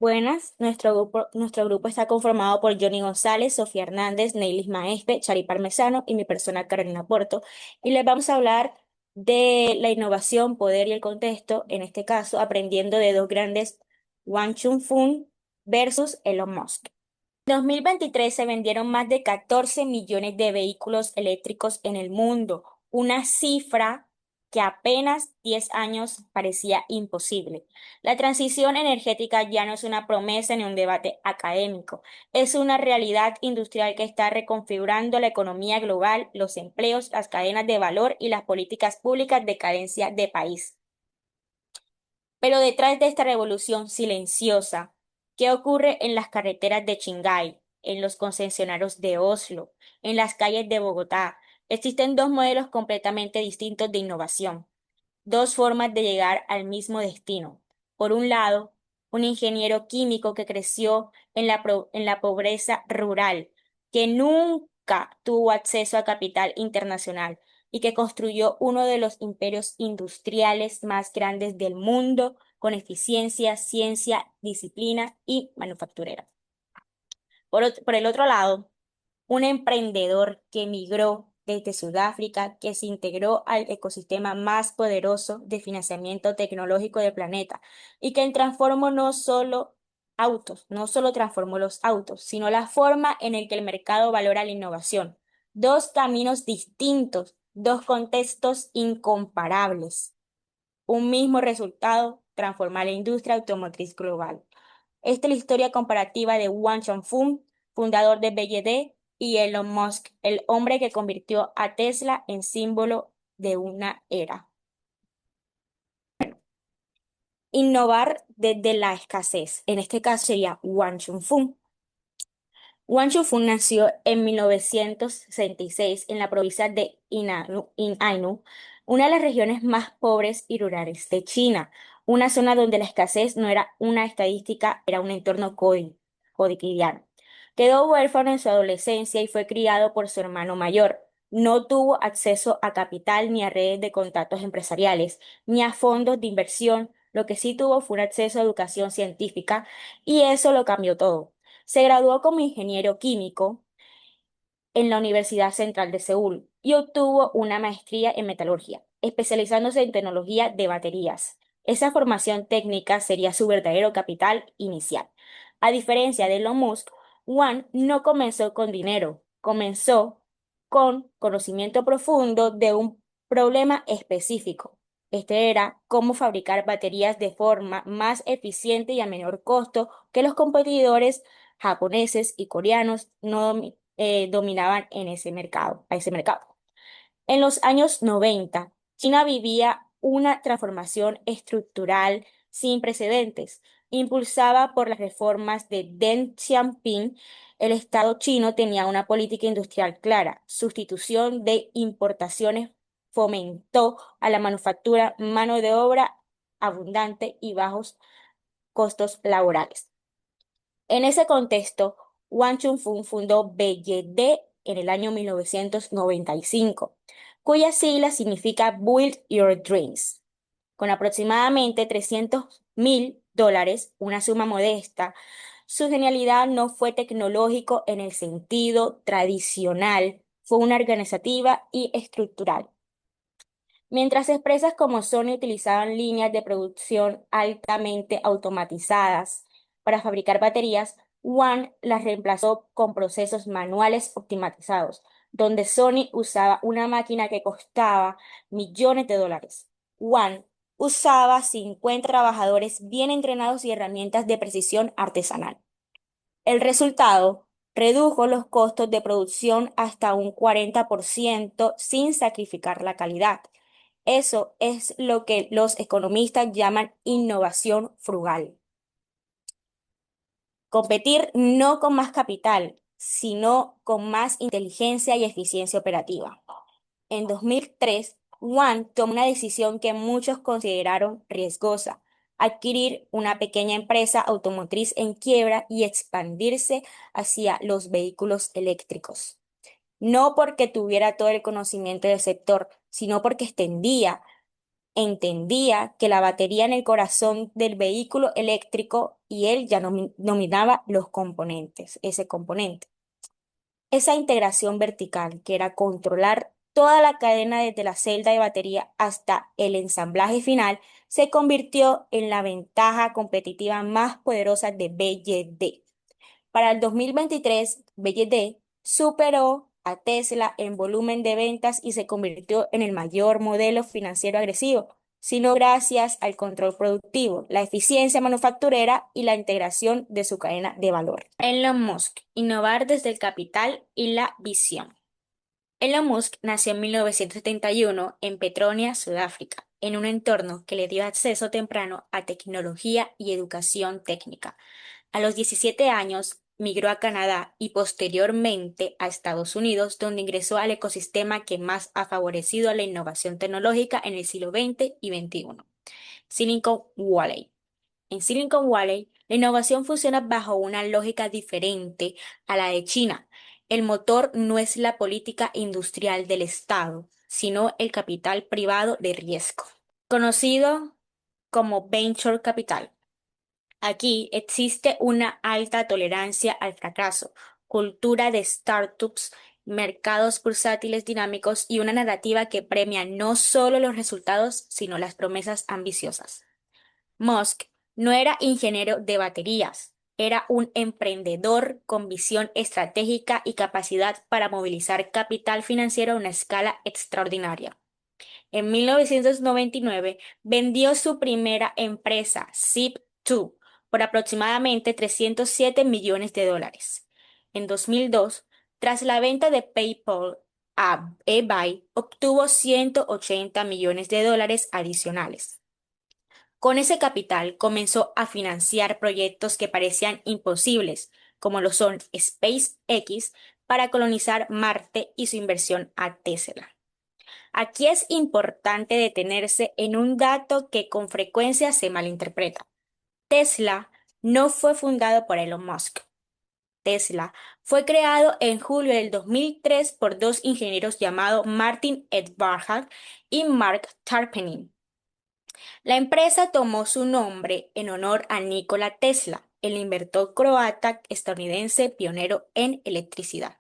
Buenas, nuestro grupo está conformado por Johnny González, Sofía Hernández, Neilis Maespe, Chari Parmesano y mi persona Carolina Porto. Y les vamos a hablar de la innovación, poder y el contexto, en este caso aprendiendo de dos grandes, Wang Chunfung versus Elon Musk. En 2023 se vendieron más de 14 millones de vehículos eléctricos en el mundo, una cifra que apenas 10 años parecía imposible. La transición energética ya no es una promesa ni un debate académico, es una realidad industrial que está reconfigurando la economía global, los empleos, las cadenas de valor y las políticas públicas de cadencia de país. Pero detrás de esta revolución silenciosa, ¿qué ocurre en las carreteras de Shanghái, en los concesionarios de Oslo, en las calles de Bogotá? Existen dos modelos completamente distintos de innovación, dos formas de llegar al mismo destino. Por un lado, un ingeniero químico que creció en la pobreza rural, que nunca tuvo acceso a capital internacional y que construyó uno de los imperios industriales más grandes del mundo con eficiencia, ciencia, disciplina y manufacturera. Por el otro lado, un emprendedor que emigró desde Sudáfrica, que se integró al ecosistema más poderoso de financiamiento tecnológico del planeta y que transformó no solo transformó los autos, sino la forma en el que el mercado valora la innovación. Dos caminos distintos, dos contextos incomparables. Un mismo resultado, transformar la industria automotriz global. Esta es la historia comparativa de Wang Changfeng, fundador de BYD, y Elon Musk, el hombre que convirtió a Tesla en símbolo de una era. Innovar desde la escasez. En este caso sería Wang Changfeng. Wang Changfeng nació en 1966 en la provincia de Ainu, una de las regiones más pobres y rurales de China, una zona donde la escasez no era una estadística, era un entorno cotidiano. Quedó huérfano en su adolescencia y fue criado por su hermano mayor. No tuvo acceso a capital ni a redes de contactos empresariales, ni a fondos de inversión. Lo que sí tuvo fue un acceso a educación científica y eso lo cambió todo. Se graduó como ingeniero químico en la Universidad Central de Seúl y obtuvo una maestría en metalurgia, especializándose en tecnología de baterías. Esa formación técnica sería su verdadero capital inicial. A diferencia de Elon Musk, Juan no comenzó con dinero, comenzó con conocimiento profundo de un problema específico. Este era cómo fabricar baterías de forma más eficiente y a menor costo que los competidores japoneses y coreanos no dominaban en ese mercado. En los años 90, China vivía una transformación estructural sin precedentes. Impulsada por las reformas de Deng Xiaoping, el Estado chino tenía una política industrial clara. Sustitución de importaciones fomentó a la manufactura, mano de obra abundante y bajos costos laborales. En ese contexto, Wang Chunfeng fundó BYD en el año 1995, cuya sigla significa Build Your Dreams. Con aproximadamente $300.000, una suma modesta, su genialidad no fue tecnológico en el sentido tradicional, fue una organizativa y estructural. Mientras empresas como Sony utilizaban líneas de producción altamente automatizadas para fabricar baterías, One las reemplazó con procesos manuales optimizados, donde Sony usaba una máquina que costaba millones de dólares. One usaba 50 trabajadores bien entrenados y herramientas de precisión artesanal. El resultado redujo los costos de producción hasta un 40% sin sacrificar la calidad. Eso es lo que los economistas llaman innovación frugal. Competir no con más capital, sino con más inteligencia y eficiencia operativa. En 2003, One tomó una decisión que muchos consideraron riesgosa: adquirir una pequeña empresa automotriz en quiebra y expandirse hacia los vehículos eléctricos. No porque tuviera todo el conocimiento del sector, sino porque extendía entendía que la batería en el corazón del vehículo eléctrico y él ya nominaba los componentes, ese componente. Esa integración vertical, que era controlar toda la cadena desde la celda de batería hasta el ensamblaje final, se convirtió en la ventaja competitiva más poderosa de BYD. Para el 2023, BYD superó a Tesla en volumen de ventas y se convirtió en el mayor modelo financiero agresivo, sino gracias al control productivo, la eficiencia manufacturera y la integración de su cadena de valor. Elon Musk, innovar desde el capital y la visión. Elon Musk nació en 1971 en Pretoria, Sudáfrica, en un entorno que le dio acceso temprano a tecnología y educación técnica. A los 17 años, migró a Canadá y posteriormente a Estados Unidos, donde ingresó al ecosistema que más ha favorecido a la innovación tecnológica en el siglo XX y XXI, Silicon Valley. En Silicon Valley, la innovación funciona bajo una lógica diferente a la de China. El motor no es la política industrial del Estado, sino el capital privado de riesgo, conocido como venture capital. Aquí existe una alta tolerancia al fracaso, cultura de startups, mercados bursátiles dinámicos y una narrativa que premia no solo los resultados, sino las promesas ambiciosas. Musk no era ingeniero de baterías, era un emprendedor con visión estratégica y capacidad para movilizar capital financiero a una escala extraordinaria. En 1999 vendió su primera empresa, Zip2, por aproximadamente $307 millones. En 2002, tras la venta de PayPal a eBay, obtuvo $180 millones adicionales. Con ese capital comenzó a financiar proyectos que parecían imposibles, como lo son SpaceX para colonizar Marte y su inversión a Tesla. Aquí es importante detenerse en un dato que con frecuencia se malinterpreta. Tesla no fue fundado por Elon Musk. Tesla fue creado en julio del 2003 por dos ingenieros llamados Martin Eberhard y Mark Tarpenning. La empresa tomó su nombre en honor a Nikola Tesla, el inventor croata estadounidense pionero en electricidad.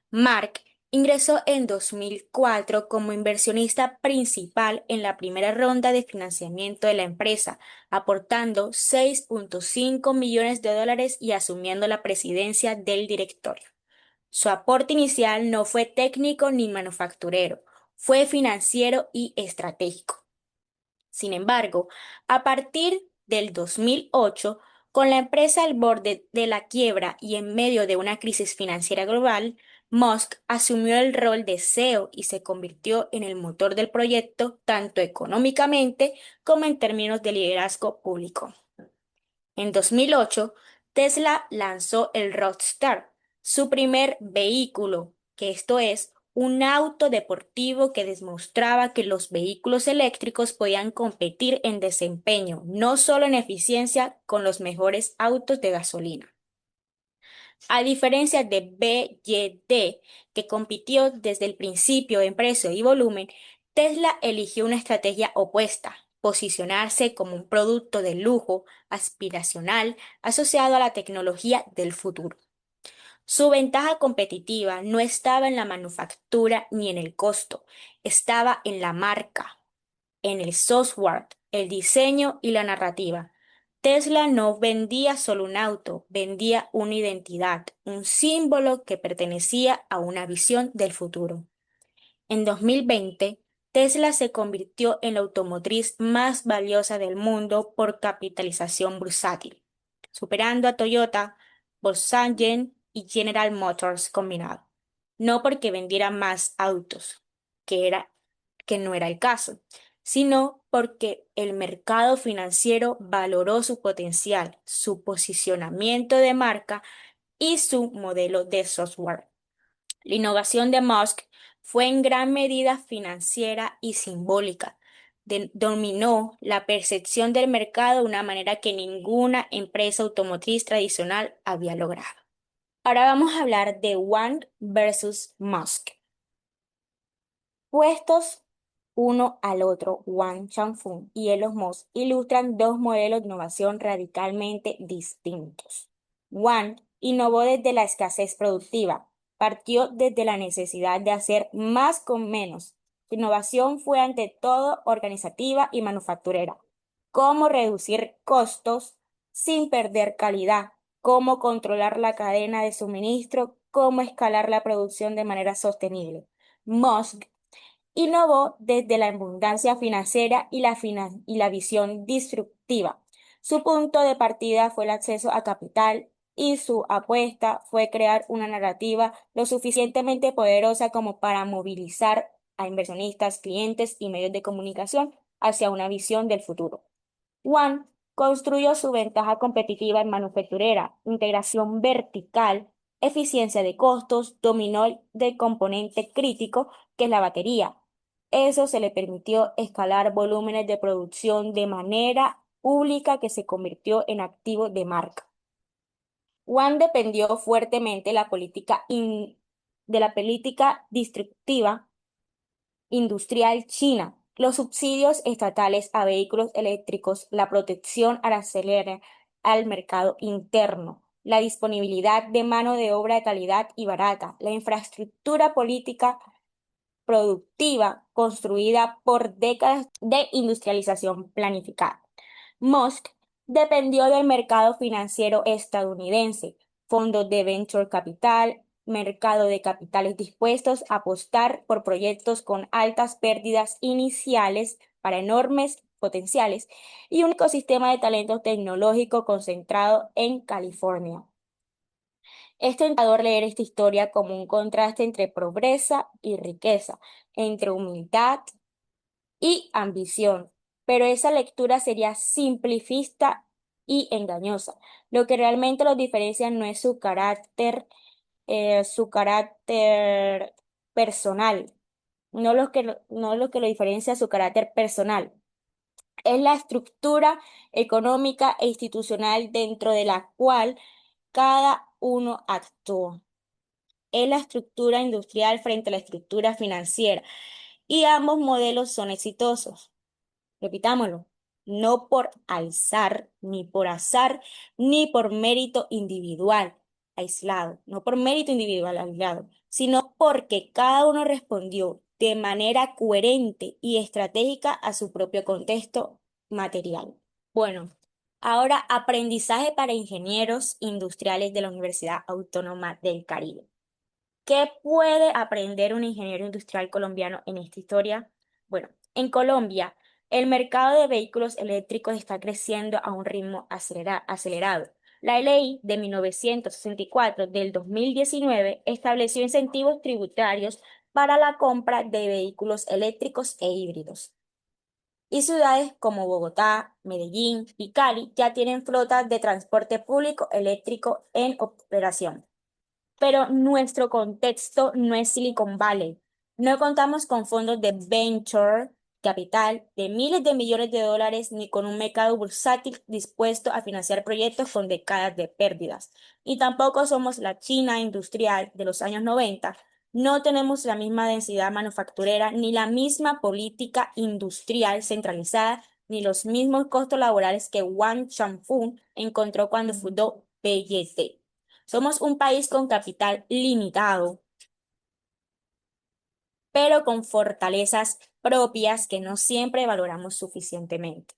Mark ingresó en 2004 como inversionista principal en la primera ronda de financiamiento de la empresa, aportando $6.5 millones y asumiendo la presidencia del directorio. Su aporte inicial no fue técnico ni manufacturero, fue financiero y estratégico. Sin embargo, a partir del 2008, con la empresa al borde de la quiebra y en medio de una crisis financiera global, Musk asumió el rol de CEO y se convirtió en el motor del proyecto tanto económicamente como en términos de liderazgo público. En 2008, Tesla lanzó el Roadster, su primer vehículo, que esto es un auto deportivo que demostraba que los vehículos eléctricos podían competir en desempeño, no solo en eficiencia, con los mejores autos de gasolina. A diferencia de BYD, que compitió desde el principio en precio y volumen, Tesla eligió una estrategia opuesta, posicionarse como un producto de lujo aspiracional asociado a la tecnología del futuro. Su ventaja competitiva no estaba en la manufactura ni en el costo, estaba en la marca, en el software, el diseño y la narrativa. Tesla no vendía solo un auto, vendía una identidad, un símbolo que pertenecía a una visión del futuro. En 2020, Tesla se convirtió en la automotriz más valiosa del mundo por capitalización bursátil, superando a Toyota, Volkswagen y General Motors combinado. No porque vendiera más autos, que no era el caso, sino porque el mercado financiero valoró su potencial, su posicionamiento de marca y su modelo de software. La innovación de Musk fue en gran medida financiera y simbólica. Dominó la percepción del mercado de una manera que ninguna empresa automotriz tradicional había logrado. Ahora vamos a hablar de Wang versus Musk. Puestos uno al otro, Wang Changfeng y Elon Musk, ilustran dos modelos de innovación radicalmente distintos. Wang innovó desde la escasez productiva, partió desde la necesidad de hacer más con menos. Su innovación fue ante todo organizativa y manufacturera. Cómo reducir costos sin perder calidad, cómo controlar la cadena de suministro, cómo escalar la producción de manera sostenible. Musk innovó desde la abundancia financiera y la visión disruptiva. Su punto de partida fue el acceso a capital y su apuesta fue crear una narrativa lo suficientemente poderosa como para movilizar a inversionistas, clientes y medios de comunicación hacia una visión del futuro. One construyó su ventaja competitiva en manufacturera, integración vertical, eficiencia de costos, dominó del componente crítico que es la batería. Eso se le permitió escalar volúmenes de producción de manera pública que se convirtió en activo de marca. One dependió fuertemente de la política distributiva industrial china, los subsidios estatales a vehículos eléctricos, la protección arancelaria al mercado interno, la disponibilidad de mano de obra de calidad y barata, la infraestructura política productiva construida por décadas de industrialización planificada. Musk dependió del mercado financiero estadounidense, fondos de venture capital, mercado de capitales dispuestos a apostar por proyectos con altas pérdidas iniciales para enormes potenciales y un ecosistema de talento tecnológico concentrado en California. Es tentador leer esta historia como un contraste entre pobreza y riqueza, entre humildad y ambición, pero esa lectura sería simplifista y engañosa. Lo que realmente los diferencia no es su carácter personal, no lo que lo diferencia su carácter personal, es la estructura económica e institucional dentro de la cual cada uno actúa. Es la estructura industrial frente a la estructura financiera y ambos modelos son exitosos. Repitámoslo, no por alzar, ni por azar, ni por mérito individual aislado, no por mérito individual aislado, sino porque cada uno respondió de manera coherente y estratégica a su propio contexto material. Bueno, ahora aprendizaje para ingenieros industriales de la Universidad Autónoma del Caribe. ¿Qué puede aprender un ingeniero industrial colombiano en esta historia? Bueno, en Colombia, el mercado de vehículos eléctricos está creciendo a un ritmo acelerado. La ley de 1964 del 2019 estableció incentivos tributarios para la compra de vehículos eléctricos e híbridos. Y ciudades como Bogotá, Medellín y Cali ya tienen flotas de transporte público eléctrico en operación. Pero nuestro contexto no es Silicon Valley. No contamos con fondos de venture capital de miles de millones de dólares ni con un mercado bursátil dispuesto a financiar proyectos con décadas de pérdidas. Y tampoco somos la China industrial de los años 90. No tenemos la misma densidad manufacturera ni la misma política industrial centralizada ni los mismos costos laborales que Wang Changfeng encontró cuando fundó PYT. Somos un país con capital limitado, pero con fortalezas propias que no siempre valoramos suficientemente.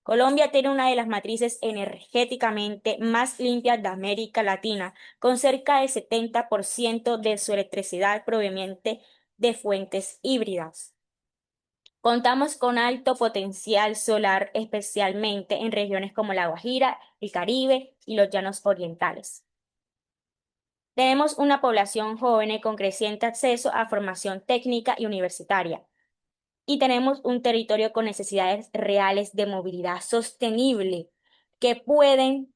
Colombia tiene una de las matrices energéticamente más limpias de América Latina, con cerca del 70% de su electricidad proveniente de fuentes híbridas. Contamos con alto potencial solar, especialmente en regiones como La Guajira, el Caribe y los llanos orientales. Tenemos una población joven y con creciente acceso a formación técnica y universitaria. Y tenemos un territorio con necesidades reales de movilidad sostenible que pueden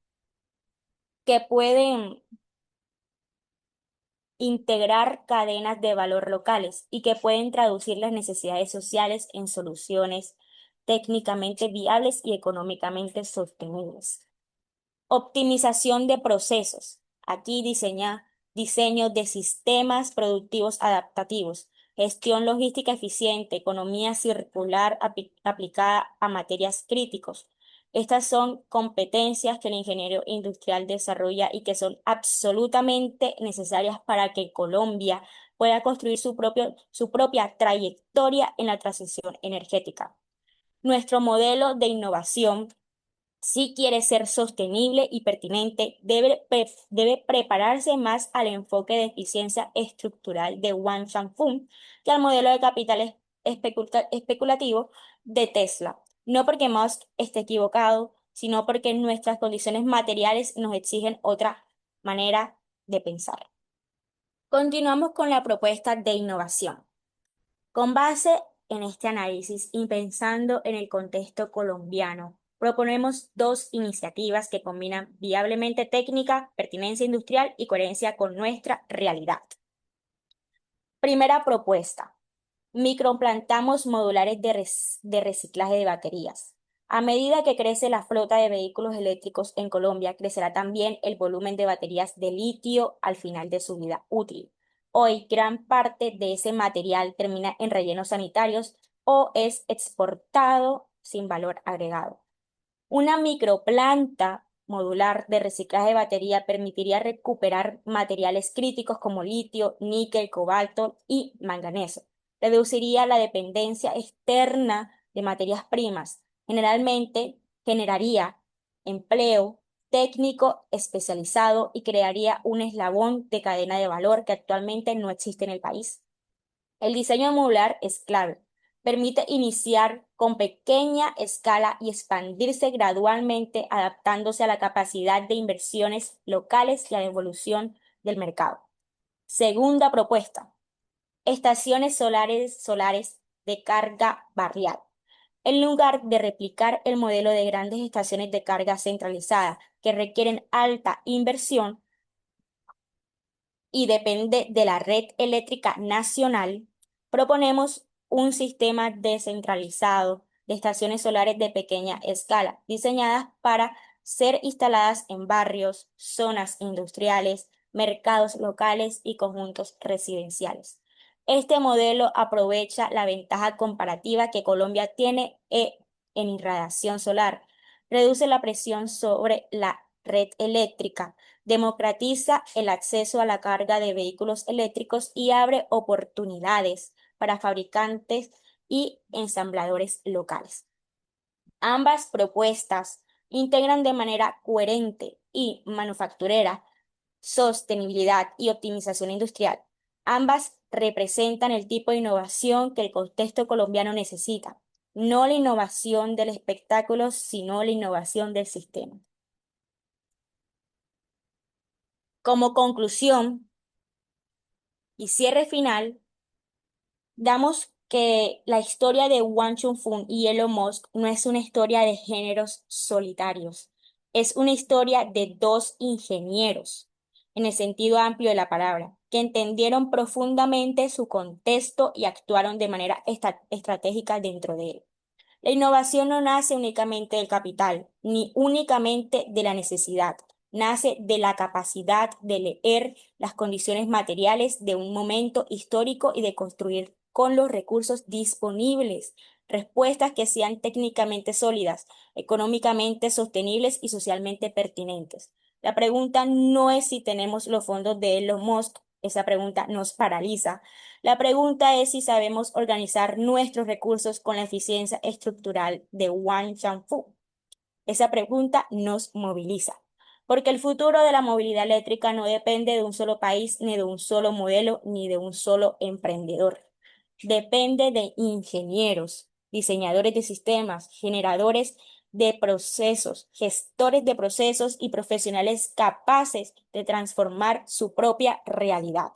integrar cadenas de valor locales y que pueden traducir las necesidades sociales en soluciones técnicamente viables y económicamente sostenibles. Optimización de procesos. Aquí diseño de sistemas productivos adaptativos. gestión logística eficiente, economía circular aplicada a materias críticos. Estas son competencias que el ingeniero industrial desarrolla y que son absolutamente necesarias para que Colombia pueda construir su propia trayectoria en la transición energética. Nuestro modelo de innovación, si quiere ser sostenible y pertinente, debe prepararse más al enfoque de eficiencia estructural de Wang Shangfeng que al modelo de capital especulativo de Tesla. No porque Musk esté equivocado, sino porque nuestras condiciones materiales nos exigen otra manera de pensar. Continuamos con la propuesta de innovación. Con base en este análisis y pensando en el contexto colombiano, proponemos dos iniciativas que combinan viablemente técnica, pertinencia industrial y coherencia con nuestra realidad. Primera propuesta: microplantamos modulares de reciclaje de baterías. A medida que crece la flota de vehículos eléctricos en Colombia, crecerá también el volumen de baterías de litio al final de su vida útil. Hoy, gran parte de ese material termina en rellenos sanitarios o es exportado sin valor agregado. Una microplanta modular de reciclaje de batería permitiría recuperar materiales críticos como litio, níquel, cobalto y manganeso. Reduciría la dependencia externa de materias primas. Generalmente generaría empleo técnico especializado y crearía un eslabón de cadena de valor que actualmente no existe en el país. El diseño modular es clave. Permite iniciar con pequeña escala y expandirse gradualmente, adaptándose a la capacidad de inversiones locales y a la evolución del mercado. Segunda propuesta: estaciones solares de carga barrial. En lugar de replicar el modelo de grandes estaciones de carga centralizadas que requieren alta inversión, y depende de la red eléctrica nacional, proponemos un sistema descentralizado de estaciones solares de pequeña escala, diseñadas para ser instaladas en barrios, zonas industriales, mercados locales y conjuntos residenciales. Este modelo aprovecha la ventaja comparativa que Colombia tiene en irradiación solar, reduce la presión sobre la red eléctrica, democratiza el acceso a la carga de vehículos eléctricos y abre oportunidades para fabricantes y ensambladores locales. Ambas propuestas integran de manera coherente y manufacturera sostenibilidad y optimización industrial. Ambas representan el tipo de innovación que el contexto colombiano necesita, no la innovación del espectáculo, sino la innovación del sistema. Como conclusión y cierre final, damos que la historia de Wang Chunfung y Elon Musk no es una historia de géneros solitarios, es una historia de dos ingenieros, en el sentido amplio de la palabra, que entendieron profundamente su contexto y actuaron de manera estratégica dentro de él. La innovación no nace únicamente del capital, ni únicamente de la necesidad. Nace de la capacidad de leer las condiciones materiales de un momento histórico y de construir con los recursos disponibles respuestas que sean técnicamente sólidas, económicamente sostenibles y socialmente pertinentes. La pregunta no es si tenemos los fondos de Elon Musk, esa pregunta nos paraliza. La pregunta es si sabemos organizar nuestros recursos con la eficiencia estructural de Wang Shangfu. Esa pregunta nos moviliza, porque el futuro de la movilidad eléctrica no depende de un solo país, ni de un solo modelo, ni de un solo emprendedor. Depende de ingenieros, diseñadores de sistemas, generadores de procesos, gestores de procesos y profesionales capaces de transformar su propia realidad.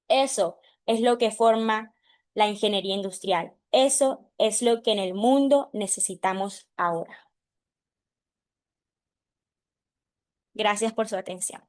Eso es lo que forma la ingeniería industrial. Eso es lo que en el mundo necesitamos ahora. Gracias por su atención.